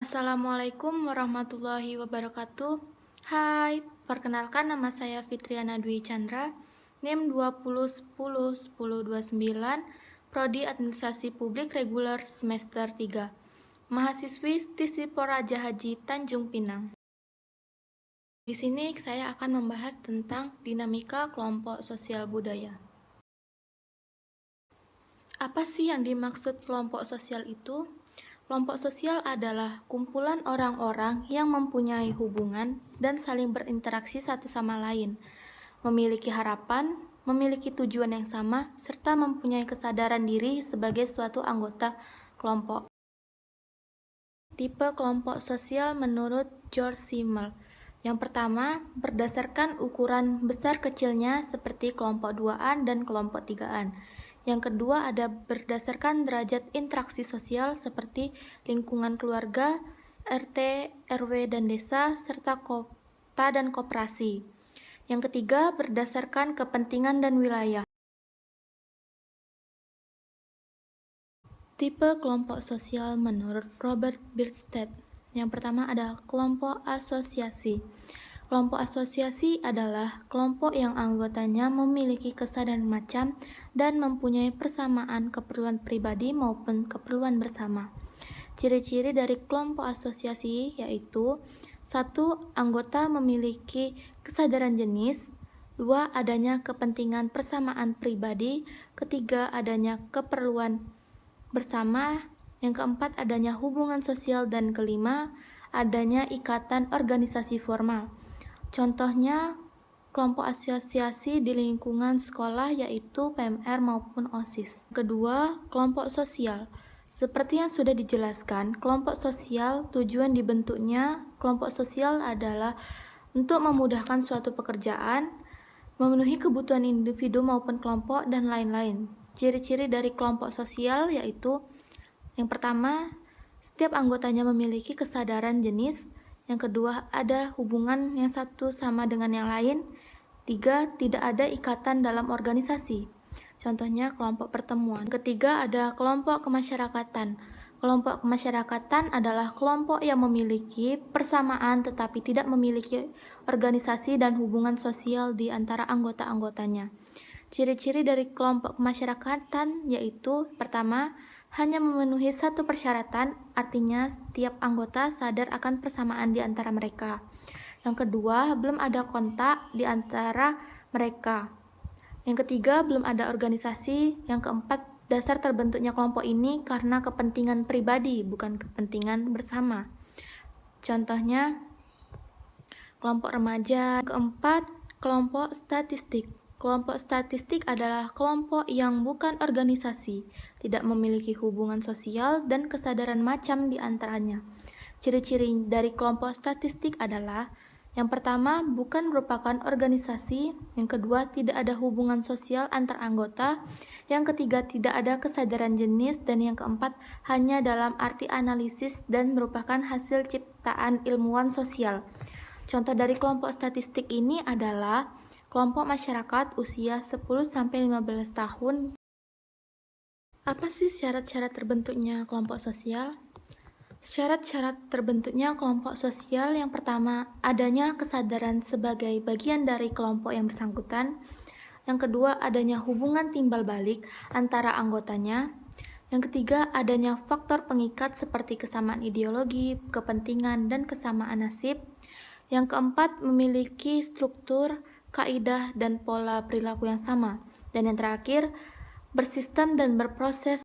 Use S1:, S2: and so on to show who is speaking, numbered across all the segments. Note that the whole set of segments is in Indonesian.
S1: Assalamualaikum warahmatullahi wabarakatuh. Hai, perkenalkan nama saya Fitriana Dwi Chandra, NIM 20101029, Prodi Administrasi Publik Reguler semester 3. Mahasiswi Tisipor Raja Haji Tanjung Pinang. Di sini saya akan membahas tentang dinamika kelompok sosial budaya. Apa sih yang dimaksud kelompok sosial itu? Kelompok sosial adalah kumpulan orang-orang yang mempunyai hubungan dan saling berinteraksi satu sama lain, memiliki harapan, memiliki tujuan yang sama, serta mempunyai kesadaran diri sebagai suatu anggota kelompok. Tipe kelompok sosial menurut George Simmel. Yang pertama, berdasarkan ukuran besar kecilnya seperti kelompok 2-an dan kelompok 3-an. Yang kedua ada berdasarkan derajat interaksi sosial seperti lingkungan keluarga, RT, RW, dan desa, serta kota dan koperasi. Yang ketiga berdasarkan kepentingan dan wilayah. Tipe kelompok sosial menurut Robert Bierstedt. Yang pertama ada kelompok asosiasi. Kelompok asosiasi adalah kelompok yang anggotanya memiliki kesadaran macam dan mempunyai persamaan keperluan pribadi maupun keperluan bersama. Ciri-ciri dari kelompok asosiasi yaitu 1. Anggota memiliki kesadaran jenis, 2. Adanya kepentingan persamaan pribadi, ketiga adanya keperluan bersama, yang keempat adanya hubungan sosial, dan kelima adanya ikatan organisasi formal. Contohnya kelompok asosiasi di lingkungan sekolah yaitu PMR maupun OSIS. Kedua, kelompok sosial. Seperti yang sudah dijelaskan, kelompok sosial tujuan dibentuknya kelompok sosial adalah untuk memudahkan suatu pekerjaan, memenuhi kebutuhan individu maupun kelompok, dan lain-lain. Ciri-ciri dari kelompok sosial yaitu yang pertama, setiap anggotanya memiliki kesadaran jenis. Yang kedua, ada hubungan yang satu sama dengan yang lain. 3. Tidak ada ikatan dalam organisasi. Contohnya kelompok pertemuan. Ketiga, ada kelompok kemasyarakatan. Kelompok kemasyarakatan adalah kelompok yang memiliki persamaan tetapi tidak memiliki organisasi dan hubungan sosial di antara anggota-anggotanya. Ciri-ciri dari kelompok kemasyarakatan yaitu pertama, hanya memenuhi satu persyaratan, artinya setiap anggota sadar akan persamaan di antara mereka. Yang kedua, belum ada kontak di antara mereka. Yang ketiga, belum ada organisasi. Yang keempat, dasar terbentuknya kelompok ini karena kepentingan pribadi, bukan kepentingan bersama. Contohnya, kelompok remaja. Keempat, kelompok statistik. Kelompok statistik adalah kelompok yang bukan organisasi, tidak memiliki hubungan sosial dan kesadaran macam di antaranya. Ciri-ciri dari kelompok statistik adalah yang pertama, bukan merupakan organisasi. Yang kedua, tidak ada hubungan sosial antar anggota. Yang ketiga, tidak ada kesadaran jenis. Dan yang keempat, hanya dalam arti analisis dan merupakan hasil ciptaan ilmuwan sosial. Contoh dari kelompok statistik ini adalah kelompok masyarakat usia 10-15 tahun. Apa sih syarat-syarat terbentuknya kelompok sosial? Syarat-syarat terbentuknya kelompok sosial yang pertama, adanya kesadaran sebagai bagian dari kelompok yang bersangkutan. Yang kedua, adanya hubungan timbal balik antara anggotanya. Yang ketiga, adanya faktor pengikat seperti kesamaan ideologi, kepentingan, dan kesamaan nasib. Yang keempat, memiliki struktur, kaidah, dan pola perilaku yang sama. Dan yang terakhir, bersistem dan berproses.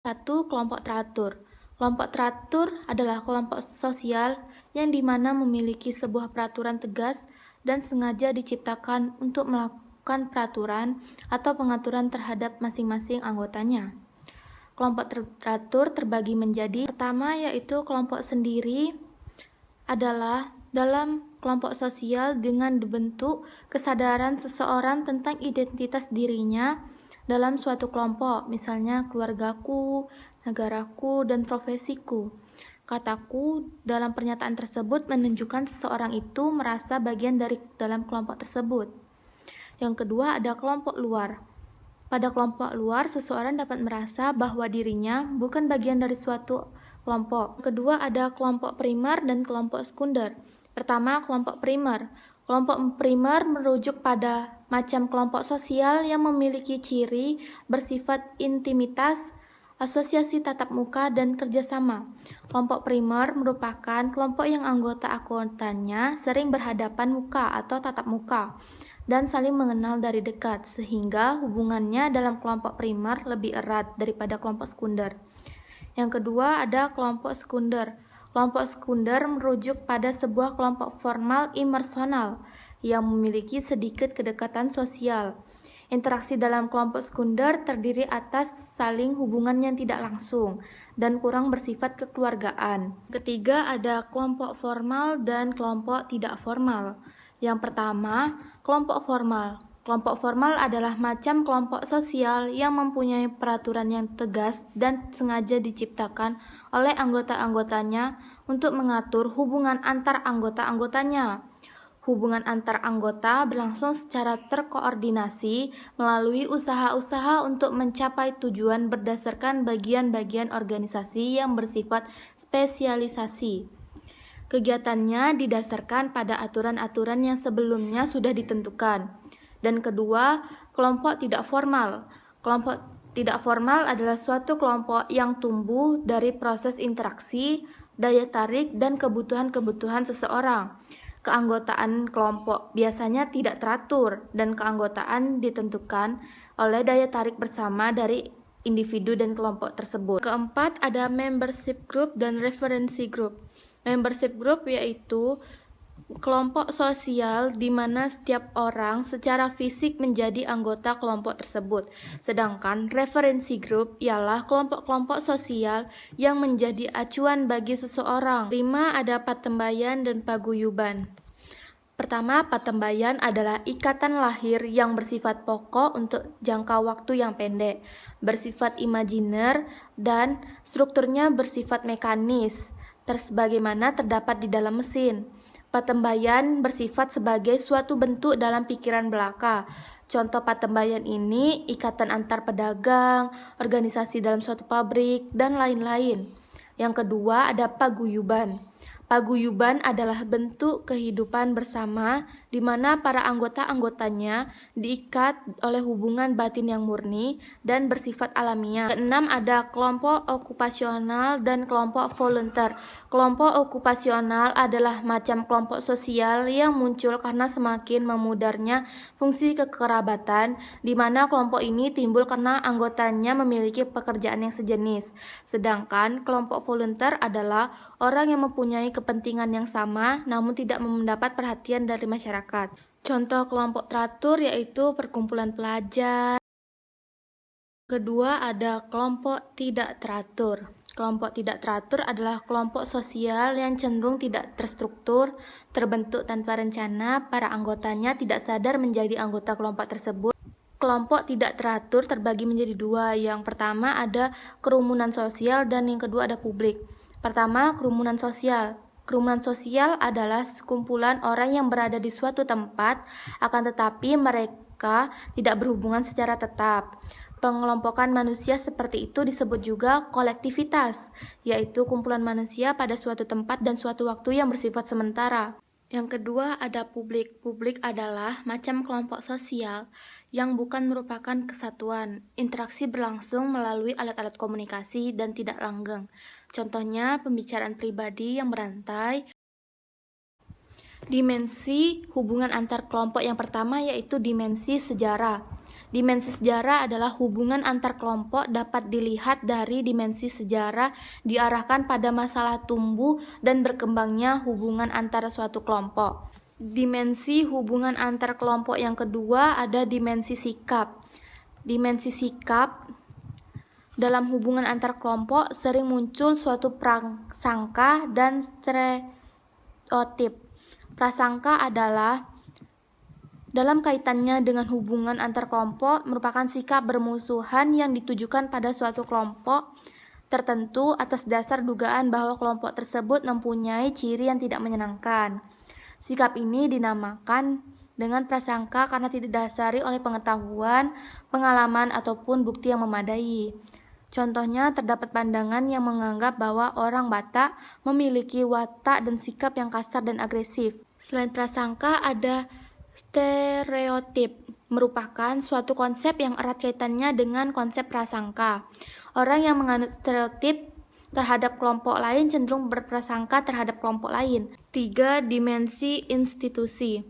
S1: 1. Kelompok teratur. Kelompok teratur adalah kelompok sosial yang dimana memiliki sebuah peraturan tegas dan sengaja diciptakan untuk melakukan peraturan atau pengaturan terhadap masing-masing anggotanya. Kelompok teratur terbagi menjadi pertama yaitu kelompok sendiri adalah dalam kelompok sosial dengan dibentuk kesadaran seseorang tentang identitas dirinya dalam suatu kelompok, misalnya keluargaku, negaraku, dan profesiku. Kataku dalam pernyataan tersebut menunjukkan seseorang itu merasa bagian dari dalam kelompok tersebut. Yang kedua ada kelompok luar. Pada kelompok luar, seseorang dapat merasa bahwa dirinya bukan bagian dari suatu kelompok. Kedua ada kelompok primer dan kelompok sekunder. Pertama, kelompok primer. Kelompok primer merujuk pada macam kelompok sosial yang memiliki ciri bersifat intimitas, asosiasi tatap muka, dan kerjasama. Kelompok primer merupakan kelompok yang anggotanya sering berhadapan muka atau tatap muka dan saling mengenal dari dekat, sehingga hubungannya dalam kelompok primer lebih erat daripada kelompok sekunder. Yang kedua ada kelompok sekunder. Kelompok sekunder merujuk pada sebuah kelompok formal imersonal yang memiliki sedikit kedekatan sosial. Interaksi dalam kelompok sekunder terdiri atas saling hubungan yang tidak langsung dan kurang bersifat kekeluargaan. Ketiga ada kelompok formal dan kelompok tidak formal. Yang pertama, kelompok formal. Kelompok formal adalah macam kelompok sosial yang mempunyai peraturan yang tegas dan sengaja diciptakan oleh anggota-anggotanya untuk mengatur hubungan antar anggota-anggotanya. Hubungan antar anggota berlangsung secara terkoordinasi melalui usaha-usaha untuk mencapai tujuan berdasarkan bagian-bagian organisasi yang bersifat spesialisasi. Kegiatannya didasarkan pada aturan-aturan yang sebelumnya sudah ditentukan. Dan kedua, kelompok tidak formal. Kelompok tidak formal adalah suatu kelompok yang tumbuh dari proses interaksi, daya tarik, dan kebutuhan-kebutuhan seseorang. Keanggotaan kelompok biasanya tidak teratur dan keanggotaan ditentukan oleh daya tarik bersama dari individu dan kelompok tersebut. Keempat, ada membership group dan referensi group. Membership group yaitu kelompok sosial di mana setiap orang secara fisik menjadi anggota kelompok tersebut. Sedangkan referensi group ialah kelompok-kelompok sosial yang menjadi acuan bagi seseorang. 5 ada patembayan dan paguyuban. Pertama, patembayan adalah ikatan lahir yang bersifat pokok untuk jangka waktu yang pendek, bersifat imajiner, dan strukturnya bersifat mekanis, sebagaimana terdapat di dalam mesin. Patembayan bersifat sebagai suatu bentuk dalam pikiran belaka. Contoh patembayan ini ikatan antar pedagang, organisasi dalam suatu pabrik, dan lain-lain. Yang kedua ada paguyuban. Paguyuban adalah bentuk kehidupan bersama di mana para anggota-anggotanya diikat oleh hubungan batin yang murni dan bersifat alamiah. Keenam ada kelompok okupasional dan kelompok volunteer. Kelompok okupasional adalah macam kelompok sosial yang muncul karena semakin memudarnya fungsi kekerabatan, di mana kelompok ini timbul karena anggotanya memiliki pekerjaan yang sejenis. Sedangkan kelompok volunteer adalah orang yang mempunyai kepentingan yang sama namun tidak mendapat perhatian dari masyarakat. Contoh kelompok teratur yaitu perkumpulan pelajar. Kedua ada kelompok tidak teratur. Kelompok tidak teratur adalah kelompok sosial yang cenderung tidak terstruktur, terbentuk tanpa rencana, para anggotanya tidak sadar menjadi anggota kelompok tersebut. Kelompok tidak teratur terbagi menjadi dua. Yang pertama ada kerumunan sosial dan yang kedua ada publik. Pertama, kerumunan sosial. Kerumunan sosial adalah sekumpulan orang yang berada di suatu tempat, akan tetapi mereka tidak berhubungan secara tetap. Pengelompokan manusia seperti itu disebut juga kolektivitas, yaitu kumpulan manusia pada suatu tempat dan suatu waktu yang bersifat sementara. Yang kedua ada publik. Publik adalah macam kelompok sosial yang bukan merupakan kesatuan. Interaksi berlangsung melalui alat-alat komunikasi dan tidak langgeng. Contohnya pembicaraan pribadi yang berantai. Dimensi hubungan antar kelompok yang pertama yaitu dimensi sejarah. Dimensi sejarah adalah hubungan antar kelompok dapat dilihat dari dimensi sejarah diarahkan pada masalah tumbuh dan berkembangnya hubungan antara suatu kelompok. Dimensi hubungan antar kelompok yang kedua ada dimensi sikap. Dimensi sikap dalam hubungan antar kelompok sering muncul suatu prasangka dan stereotip. Prasangka adalah dalam kaitannya dengan hubungan antar kelompok merupakan sikap bermusuhan yang ditujukan pada suatu kelompok tertentu atas dasar dugaan bahwa kelompok tersebut mempunyai ciri yang tidak menyenangkan. Sikap ini dinamakan dengan prasangka karena tidak didasari oleh pengetahuan, pengalaman, ataupun bukti yang memadai. Contohnya, terdapat pandangan yang menganggap bahwa orang Batak memiliki watak dan sikap yang kasar dan agresif. Selain prasangka, ada stereotip, merupakan suatu konsep yang erat kaitannya dengan konsep prasangka. Orang yang menganut stereotip terhadap kelompok lain cenderung berprasangka terhadap kelompok lain. 3. Dimensi institusi.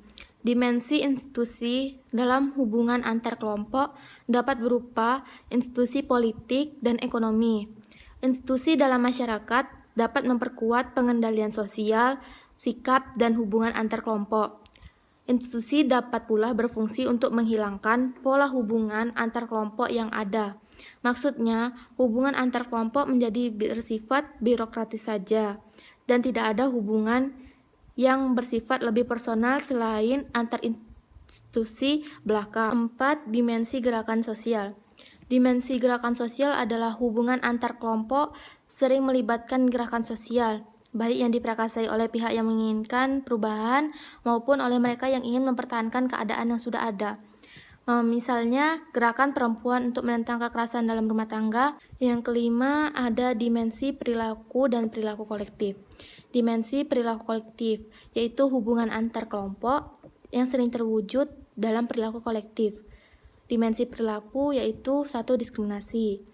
S1: Dimensi institusi dalam hubungan antar kelompok dapat berupa institusi politik dan ekonomi. Institusi dalam masyarakat dapat memperkuat pengendalian sosial, sikap, dan hubungan antar kelompok. Institusi dapat pula berfungsi untuk menghilangkan pola hubungan antar kelompok yang ada. Maksudnya, hubungan antar kelompok menjadi bersifat birokratis saja, dan tidak ada hubungan yang bersifat lebih personal selain antar institusi belaka. 4. Dimensi gerakan sosial. Dimensi gerakan sosial adalah hubungan antar kelompok sering melibatkan gerakan sosial, baik yang diprakarsai oleh pihak yang menginginkan perubahan maupun oleh mereka yang ingin mempertahankan keadaan yang sudah ada. Misalnya, gerakan perempuan untuk menentang kekerasan dalam rumah tangga. Yang kelima, ada dimensi perilaku dan perilaku kolektif. Dimensi perilaku kolektif, yaitu hubungan antar kelompok yang sering terwujud dalam perilaku kolektif. Dimensi perilaku yaitu 1. Diskriminasi.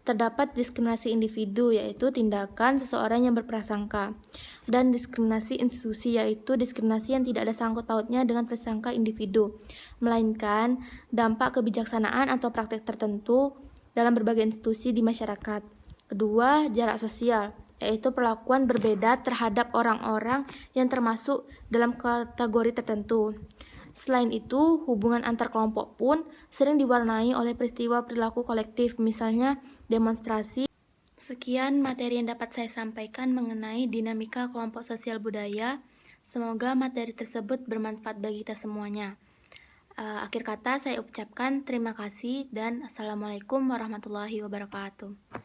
S1: Terdapat diskriminasi individu, yaitu tindakan seseorang yang berprasangka, dan diskriminasi institusi, yaitu diskriminasi yang tidak ada sangkut pautnya dengan prasangka individu, melainkan dampak kebijaksanaan atau praktek tertentu dalam berbagai institusi di masyarakat. Kedua, jarak sosial, yaitu perlakuan berbeda terhadap orang-orang yang termasuk dalam kategori tertentu. Selain itu, hubungan antar kelompok pun sering diwarnai oleh peristiwa perilaku kolektif, misalnya demonstrasi. Sekian materi yang dapat saya sampaikan mengenai dinamika kelompok sosial budaya. Semoga materi tersebut bermanfaat bagi kita semuanya. Akhir kata saya ucapkan terima kasih dan Assalamualaikum warahmatullahi wabarakatuh.